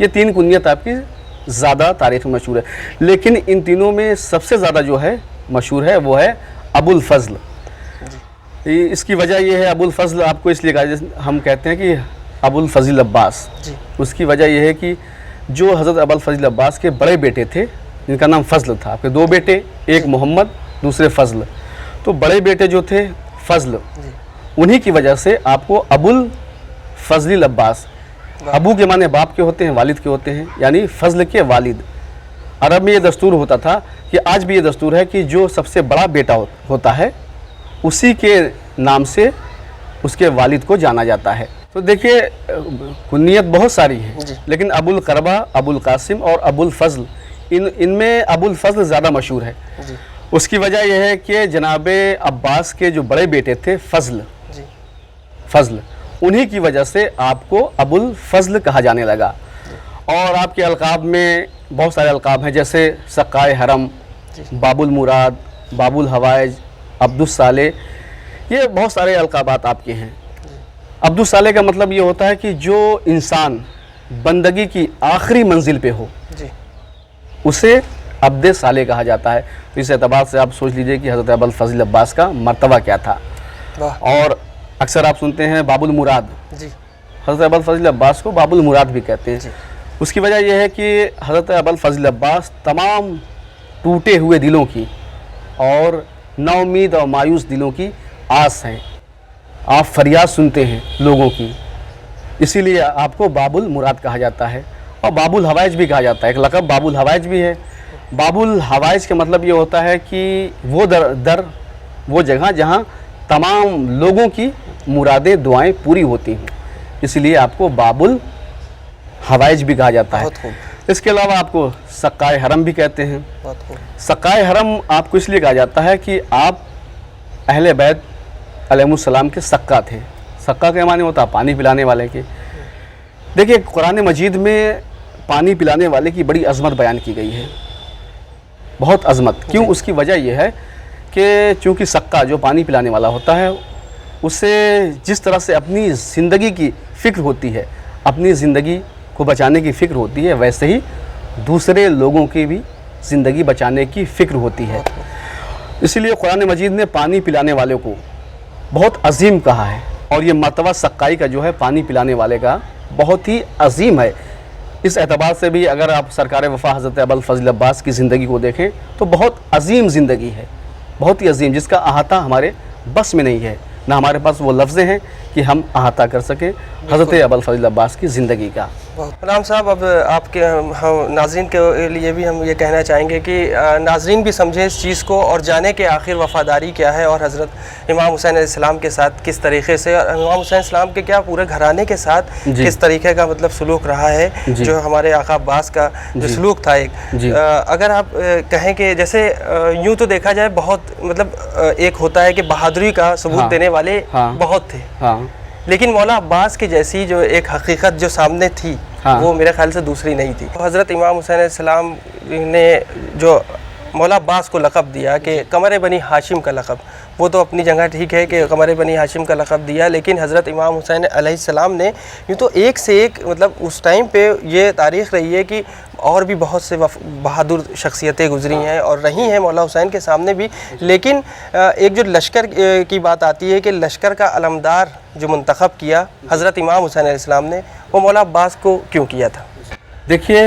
یہ 3 کنیت آپ کی زیادہ تاریخ میں مشہور ہے، لیکن ان تینوں میں سب سے زیادہ جو ہے مشہور ہے وہ ہے ابو الفضل۔ اس کی وجہ یہ ہے، ابو الفضل آپ کو اس لیے کہا، ہم کہتے ہیں کہ ابو الفضل عباس، اس کی وجہ یہ ہے کہ جو حضرت ابو الفضل عباس کے بڑے بیٹے تھے جن کا نام فضل تھا، آپ کے 2 بیٹے، ایک محمد دوسرے فضل، تو بڑے بیٹے جو تھے فضل، انہی کی وجہ سے آپ کو ابو الفضل عباس، ابو کے معنی باپ کے ہوتے ہیں، والد کے ہوتے ہیں، یعنی فضل کے والد۔ عرب میں یہ دستور ہوتا تھا کہ آج بھی یہ دستور ہے کہ جو سب سے بڑا بیٹا ہوتا ہے اسی کے نام سے اس کے والد کو جانا جاتا ہے۔ تو دیکھیے کنیت بہت ساری ہیں، لیکن ابو القربہ، ابو القاسم اور ابو الفضل، ان میں ابو الفضل زیادہ مشہور ہے۔ اس کی وجہ یہ ہے کہ جناب عباس کے جو بڑے بیٹے تھے فضل، انہی کی وجہ سے آپ کو ابو الفضل کہا جانے لگا۔ اور آپ کے القاب میں بہت سارے القاب ہیں، جیسے سقائے حرم، باب المراد، باب الحوائج، عبد الصالح، یہ بہت سارے القابات آپ کے ہیں۔ عبد الصالح کا مطلب یہ ہوتا ہے کہ جو انسان بندگی کی آخری منزل پہ ہو اسے عبد صالح کہا جاتا ہے۔ تو اس اعتبار سے آپ سوچ لیجئے کہ حضرت ابو الفضل عباس کا مرتبہ کیا تھا۔ اور اکثر آپ سنتے ہیں باب المراد، حضرت ابو الفضل عباس کو باب المراد بھی کہتے ہیں۔ اس کی وجہ یہ ہے کہ حضرت ابو الفضل عباس تمام ٹوٹے ہوئے دلوں کی اور نا امید اور مایوس دلوں کی آس ہیں، آپ فریاد سنتے ہیں لوگوں کی، اسی لیے آپ کو باب المراد کہا جاتا ہے۔ اور باب الحوائج بھی کہا جاتا ہے، ایک لقب باب الحوائج بھی ہے۔ باب الحوائج کا مطلب یہ ہوتا ہے کہ وہ جگہ جہاں تمام لوگوں کی مرادیں دعائیں پوری ہوتی ہیں، اس لیے آپ کو باب الحوائج بھی کہا جاتا ہے۔ اس کے علاوہ آپ کو سقائے حرم بھی کہتے ہیں۔ سقائے حرم آپ کو اس لیے کہا جاتا ہے کہ آپ اہل بیت علیہ السلام کے سقا تھے۔ سقا کا معنی ہوتا ہے پانی پلانے والے کے۔ دیکھیے قرآن مجید میں پانی پلانے والے کی بڑی عظمت بیان کی گئی ہے، بہت عظمت۔ کیوں؟ اس کی وجہ یہ ہے کہ چونکہ سقا جو پانی پلانے والا ہوتا ہے اسے جس طرح سے اپنی زندگی کی فکر ہوتی ہے، اپنی زندگی کو بچانے کی فکر ہوتی ہے، ویسے ہی دوسرے لوگوں کی بھی زندگی بچانے کی فکر ہوتی ہے۔ اسی لیے قرآن مجید نے پانی پلانے والے کو بہت عظیم کہا ہے، اور یہ مرتبہ سقائی کا جو ہے پانی پلانے والے کا بہت ہی عظیم ہے۔ اس اعتبار سے بھی اگر آپ سرکار وفا حضرت ابو الفضل عباس کی زندگی کو دیکھیں تو بہت عظیم زندگی ہے، بہت ہی عظیم، جس کا احاطہ ہمارے بس میں نہیں ہے، نہ ہمارے پاس وہ لفظیں ہیں کہ ہم احاطہ کر سکیں حضرت ابو الفضل عباس کی زندگی کا۔ غلام صاحب، اب آپ کے ناظرین کے لیے بھی ہم یہ کہنا چاہیں گے کہ ناظرین بھی سمجھیں اس چیز کو اور جانیں کہ آخر وفاداری کیا ہے، اور حضرت امام حسین علیہ السلام کے ساتھ کس طریقے سے، اور امام حسین السلام کے کیا پورے گھرانے کے ساتھ کس طریقے کا مطلب سلوک رہا ہے، جو ہمارے آقا عباس کا جو سلوک تھا ایک، اگر آپ کہیں کہ جیسے یوں تو دیکھا جائے بہت مطلب ایک ہوتا ہے کہ بہادری کا ثبوت دینے والے بہت تھے، لیکن مولا عباس کی جیسی جو ایک حقیقت جو سامنے تھی وہ میرے خیال سے دوسری نہیں تھی۔ حضرت امام حسین علیہ السلام نے جو مولا عباس کو لقب دیا کہ قمر بنی ہاشم کا لقب، وہ تو اپنی جگہ ٹھیک ہے کہ قمر بنی ہاشم کا لقب دیا، لیکن حضرت امام حسین علیہ السلام نے یوں تو ایک سے ایک مطلب اس ٹائم پہ یہ تاریخ رہی ہے کہ اور بھی بہت سے بہادر شخصیتیں گزری ہیں اور رہی ہیں مولا حسین کے سامنے بھی، لیکن ایک جو لشکر کی بات آتی ہے کہ لشکر کا علمدار جو منتخب کیا حضرت امام حسین علیہ السلام نے، وہ مولا عباس کو کیوں کیا تھا؟ دیکھیے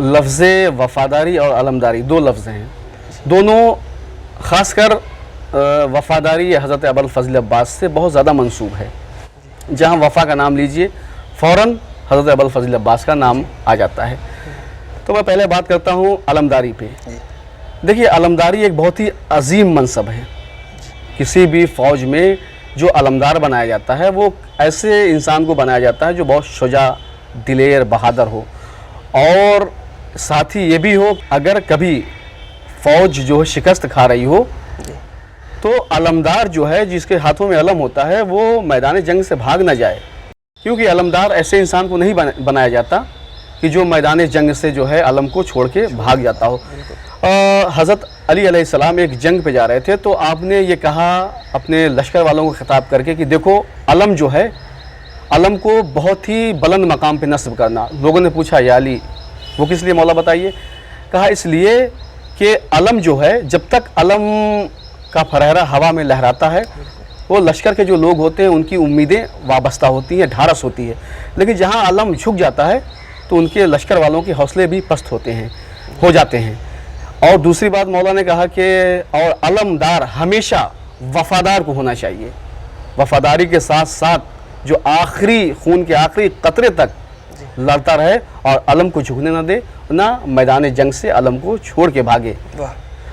لفظ وفاداری اور علمداری 2 لفظ ہیں، دونوں خاص کر وفاداری حضرت ابو الفضل عباس سے بہت زیادہ منسوب ہے۔ جہاں وفا کا نام لیجئے فوراً حضرت ابو الفضل عباس کا نام آ جاتا ہے۔ تو میں پہلے بات کرتا ہوں علمداری پہ۔ دیکھیے علمداری ایک بہت ہی عظیم منصب ہے، کسی بھی فوج میں جو علمدار بنایا جاتا ہے وہ ایسے انسان کو بنایا جاتا ہے جو بہت شجاع، دلیر، بہادر ہو، اور ساتھ ہی یہ بھی ہو اگر کبھی فوج جو ہے شکست کھا رہی ہو تو علمدار جو ہے جس کے ہاتھوں میں علم ہوتا ہے وہ میدان جنگ سے بھاگ نہ جائے، کیونکہ علمدار ایسے انسان کو نہیں بنایا جاتا کہ جو میدان جنگ سے جو ہے علم کو چھوڑ کے بھاگ جاتا ہو۔ حضرت علی علیہ السلام ایک جنگ پہ جا رہے تھے تو آپ نے یہ کہا اپنے لشکر والوں کو خطاب کر کے کہ دیکھو علم جو ہے علم کو بہت ہی بلند مقام پہ نصب کرنا. لوگوں نے پوچھا یا علی وہ کس لیے مولا بتائیے؟ کہا اس لیے کہ علم جو ہے جب تک علم کا فرہرہ ہوا میں لہراتا ہے وہ لشکر کے جو لوگ ہوتے ہیں ان کی امیدیں وابستہ ہوتی ہیں, ڈھارس ہوتی ہے. لیکن جہاں علم جھک جاتا ہے تو ان کے لشکر والوں کے حوصلے بھی پست ہو جاتے ہیں. اور دوسری بات مولا نے کہا کہ اور علمدار ہمیشہ وفادار کو ہونا چاہیے, وفاداری کے ساتھ ساتھ جو آخری خون کے آخری قطرے تک لڑتا رہے اور علم کو جھکنے نہ دے, نہ میدان جنگ سے علم کو چھوڑ کے بھاگے.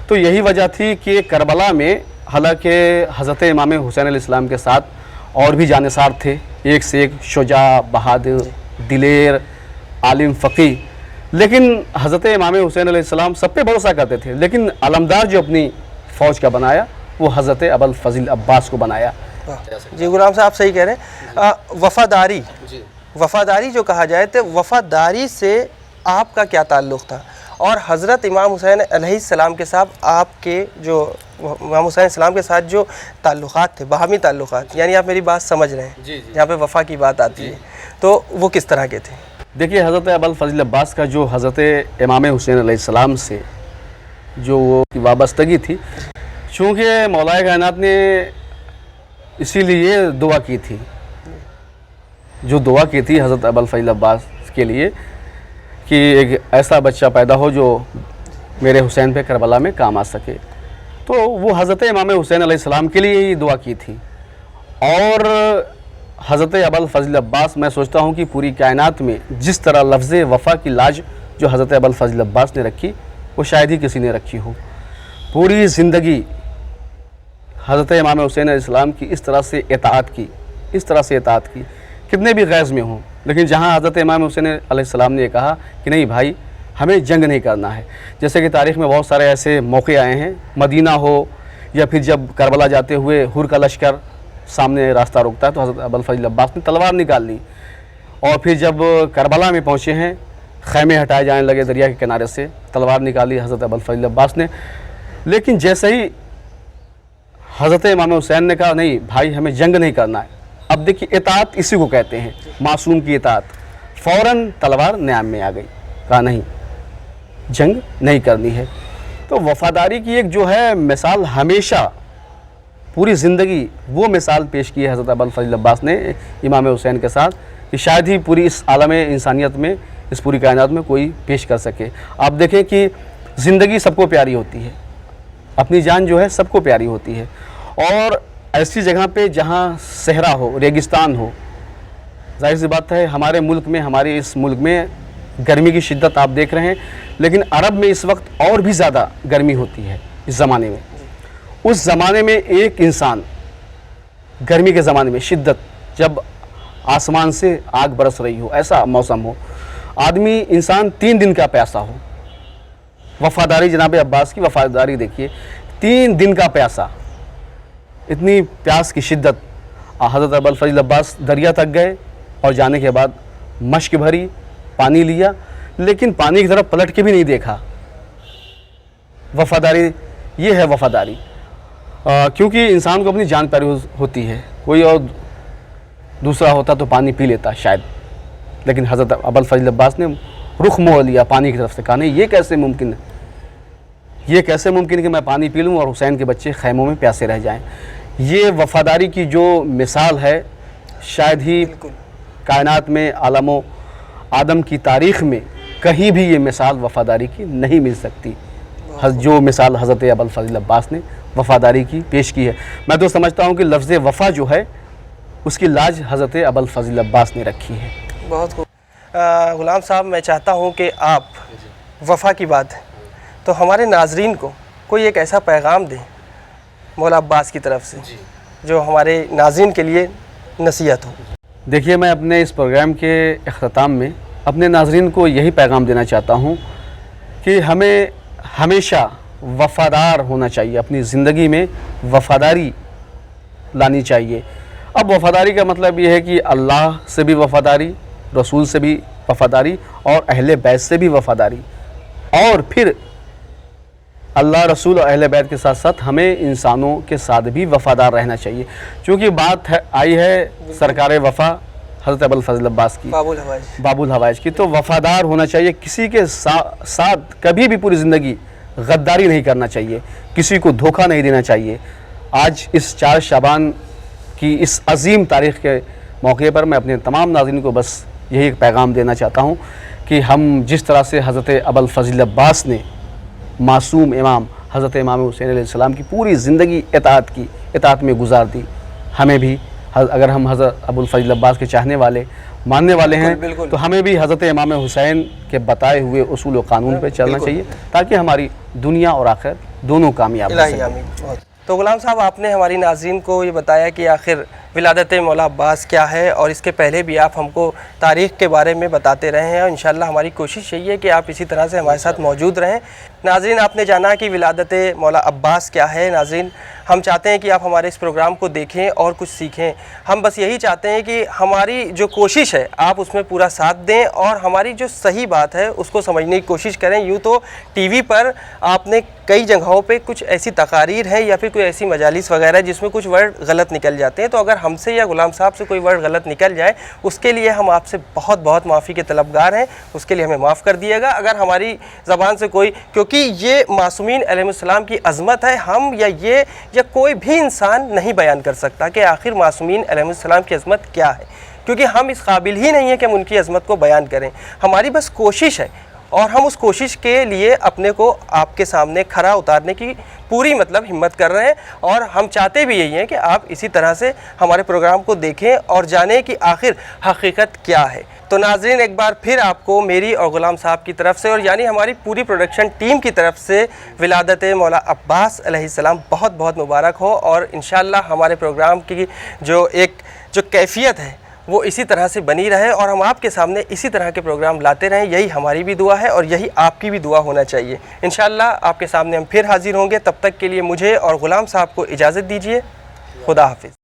تو یہی وجہ تھی کہ کربلا میں حالانکہ حضرت امام حسین علیہ السلام کے ساتھ اور بھی جانثار تھے, ایک سے ایک شجاع, بہادر, دلیر, عالم, فقی, لیکن حضرت امام حسین علیہ السلام سب پہ بھروسہ کرتے تھے. لیکن علمدار جو اپنی فوج کا بنایا وہ حضرت ابوالفضل عباس کو بنایا. جی غلام صاحب صحیح کہہ رہے ہیں. وفاداری جو کہا جائے تو وفاداری سے آپ کا کیا تعلق تھا, اور حضرت امام حسین علیہ السلام کے ساتھ آپ کے جو امام حسین السلام کے ساتھ جو تعلقات تھے, باہمی تعلقات, یعنی آپ میری بات سمجھ رہے ہیں جہاں پہ وفا کی بات آتی ہے, تو وہ کس طرح کے تھے؟ دیکھیے حضرت ابوالفضل عباس کا جو حضرت امام حسین علیہ السلام سے جو وہ وابستگی تھی, چونکہ مولا کائنات نے اسی لیے دعا کی تھی, جو دعا کی تھی حضرت ابوالفضل عباس کے لیے کہ ایک ایسا بچہ پیدا ہو جو میرے حسین پہ کربلا میں کام آ سکے, تو وہ حضرت امام حسین علیہ السلام کے لیے ہی دعا کی تھی. اور حضرت ابوالفضل عباس میں سوچتا ہوں کہ پوری کائنات میں جس طرح لفظ وفا کی لاج جو حضرت ابوالفضل عباس نے رکھی وہ شاید ہی کسی نے رکھی ہو. پوری زندگی حضرت امام حسین علیہ السلام کی اس طرح سے اطاعت کی, کتنے بھی غیظ میں ہوں, لیکن جہاں حضرت امام حسین علیہ السلام نے یہ کہا کہ نہیں بھائی ہمیں جنگ نہیں کرنا ہے, جیسے کہ تاریخ میں بہت سارے ایسے موقع آئے ہیں, مدینہ ہو یا پھر جب کربلا جاتے ہوئے حور کا لشکر سامنے راستہ روکتا ہے تو حضرت ابوالفضل عباس نے تلوار نکال لی, اور پھر جب کربلا میں پہنچے ہیں خیمے ہٹائے جانے لگے دریا کے کنارے سے, تلوار نکالی حضرت ابوالفضل عباس نے. لیکن جیسے ہی حضرت امام حسین نے کہا نہیں بھائی ہمیں جنگ نہیں کرنا ہے, اب دیکھیے اطاعت اسی کو کہتے ہیں, معصوم کی اطاعت, فوراً تلوار نیام میں آ گئی, کہا نہیں جنگ نہیں کرنی ہے. تو وفاداری کی ایک جو ہے مثال ہمیشہ پوری زندگی وہ مثال پیش کی ہے حضرت ابوالفضل عباس نے امام حسین کے ساتھ کہ شاید ہی پوری اس عالم انسانیت میں, اس پوری کائنات میں کوئی پیش کر سکے. آپ دیکھیں کہ زندگی سب کو پیاری ہوتی ہے, اپنی جان جو ہے سب کو پیاری ہوتی ہے, اور ایسی جگہ پہ جہاں صحرا ہو, ریگستان ہو, ظاہر سی بات ہے ہمارے ملک میں, ہمارے اس ملک میں گرمی کی شدت آپ دیکھ رہے ہیں, لیکن عرب میں اس وقت اور بھی زیادہ گرمی ہوتی ہے اس زمانے میں. اس زمانے میں ایک انسان گرمی کے زمانے میں شدت, جب آسمان سے آگ برس رہی ہو, ایسا موسم ہو, آدمی انسان 3 دن کا پیاسا ہو, وفاداری جناب عباس کی وفاداری دیکھیے, 3 دن کا پیاسا, اتنی پیاس کی شدت. حضرت ابوالفضل عباس دریا تک گئے اور جانے کے بعد مشک بھری, پانی لیا, لیکن پانی کی طرف پلٹ کے بھی نہیں دیکھا. وفاداری یہ ہے وفاداری, کیونکہ انسان کو اپنی جان پیاری ہوتی ہے. کوئی اور دوسرا ہوتا تو پانی پی لیتا شاید, لیکن حضرت ابوالفضل عباس نے رخ موڑ لیا پانی کی طرف سے, کہا نہیں یہ کیسے ممکن ہے, یہ کیسے ممکن ہے کہ میں پانی پی لوں اور حسین کے بچے خیموں میں پیاسے رہ جائیں. یہ وفاداری کی جو مثال ہے شاید ہی کائنات میں, عالم و آدم کی تاریخ میں کہیں بھی یہ مثال وفاداری کی نہیں مل سکتی جو مثال حضرت ابوالفضل عباس نے وفاداری کی پیش کی ہے. میں تو سمجھتا ہوں کہ لفظ وفا جو ہے اس کی لاج حضرت ابوالفضل عباس نے رکھی ہے. بہت خوب. غلام صاحب میں چاہتا ہوں کہ آپ وفا کی بات ہے تو ہمارے ناظرین کو کوئی ایک ایسا پیغام دیں مولا عباس کی طرف سے جو ہمارے ناظرین کے لیے نصیحت ہو. دیکھیے میں اپنے اس پروگرام کے اختتام میں اپنے ناظرین کو یہی پیغام دینا چاہتا ہوں کہ ہمیں ہمیشہ وفادار ہونا چاہیے, اپنی زندگی میں وفاداری لانی چاہیے. اب وفاداری کا مطلب یہ ہے کہ اللہ سے بھی وفاداری, رسول سے بھی وفاداری, اور اہل بیت سے بھی وفاداری, اور پھر اللہ رسول اور اہل بیت کے ساتھ ساتھ ہمیں انسانوں کے ساتھ بھی وفادار رہنا چاہیے. چونکہ بات آئی ہے سرکار وفا حضرت ابو الفضل عباس کی، باب الحوائج کی، تو وفادار ہونا چاہیے، کسی کے ساتھ کبھی بھی پوری زندگی غداری نہیں کرنا چاہیے، کسی کو دھوکہ نہیں دینا چاہیے۔ آج اس 4 شعبان کی اس عظیم تاریخ کے موقع پر میں اپنے تمام ناظرین کو بس یہی ایک پیغام دینا چاہتا ہوں کہ ہم جس طرح سے حضرت ابو الفضل عباس نے معصوم امام حضرت امام حسین علیہ السلام کی پوری زندگی اطاعت میں گزار دی، ہمیں بھی اگر ہم حضرت ابو الفضل عباس کے چاہنے والے ماننے والے ہیں تو ہمیں بھی حضرت امام حسین کے بتائے ہوئے اصول و قانون پہ چلنا چاہیے تاکہ ہماری دنیا اور آخرت دونوں کامیاب ہو سکیں۔ تو غلام صاحب، آپ نے ہماری ناظرین کو یہ بتایا کہ آخر ولادت مولا عباس کیا ہے، اور اس کے پہلے بھی آپ ہم کو تاریخ کے بارے میں بتاتے رہے ہیں، اور انشاءاللہ ہماری کوشش یہی ہے کہ آپ اسی طرح سے ہمارے ساتھ موجود رہیں۔ ناظرین، آپ نے جانا کہ ولادت مولا عباس کیا ہے۔ ناظرین، ہم چاہتے ہیں کہ آپ ہمارے اس پروگرام کو دیکھیں اور کچھ سیکھیں۔ ہم بس یہی چاہتے ہیں کہ ہماری جو کوشش ہے آپ اس میں پورا ساتھ دیں، اور ہماری جو صحیح بات ہے اس کو سمجھنے کی کوشش کریں۔ یوں تو ٹی وی پر آپ نے کئی جگہوں پہ کچھ ایسی تقاریر ہیں یا پھر کوئی ایسی مجالس وغیرہ جس میں کچھ ورڈ غلط نکل جاتے ہیں، تو اگر ہم سے یا غلام صاحب سے کوئی ورڈ غلط نکل جائے اس کے لیے ہم آپ سے بہت بہت معافی کے طلبگار ہیں، اس کے لیے ہمیں معاف کر دیے گا۔ اگر ہماری زبان سے کوئی، کیونکہ یہ معصومین علیہ السلام کی عظمت ہے، ہم یا کوئی بھی انسان نہیں بیان کر سکتا کہ آخر معصومین علیہ السلام کی عظمت کیا ہے، کیونکہ ہم اس قابل ہی نہیں ہیں کہ ہم ان کی عظمت کو بیان کریں۔ ہماری بس کوشش ہے، اور ہم اس کوشش کے لیے اپنے کو آپ کے سامنے کھرا اتارنے کی پوری ہمت کر رہے ہیں، اور ہم چاہتے بھی یہی ہیں کہ آپ اسی طرح سے ہمارے پروگرام کو دیکھیں اور جانیں کہ آخر حقیقت کیا ہے۔ تو ناظرین، ایک بار پھر آپ کو میری اور غلام صاحب کی طرف سے، اور یعنی ہماری پوری پروڈکشن ٹیم کی طرف سے، ولادت مولا عباس علیہ السلام بہت بہت مبارک ہو، اور انشاءاللہ ہمارے پروگرام کی جو کیفیت ہے وہ اسی طرح سے بنی رہے، اور ہم آپ کے سامنے اسی طرح کے پروگرام لاتے رہیں۔ یہی ہماری بھی دعا ہے اور یہی آپ کی بھی دعا ہونا چاہیے۔ انشاءاللہ آپ کے سامنے ہم پھر حاضر ہوں گے، تب تک کے لیے مجھے اور غلام صاحب کو اجازت دیجیے۔ خدا حافظ۔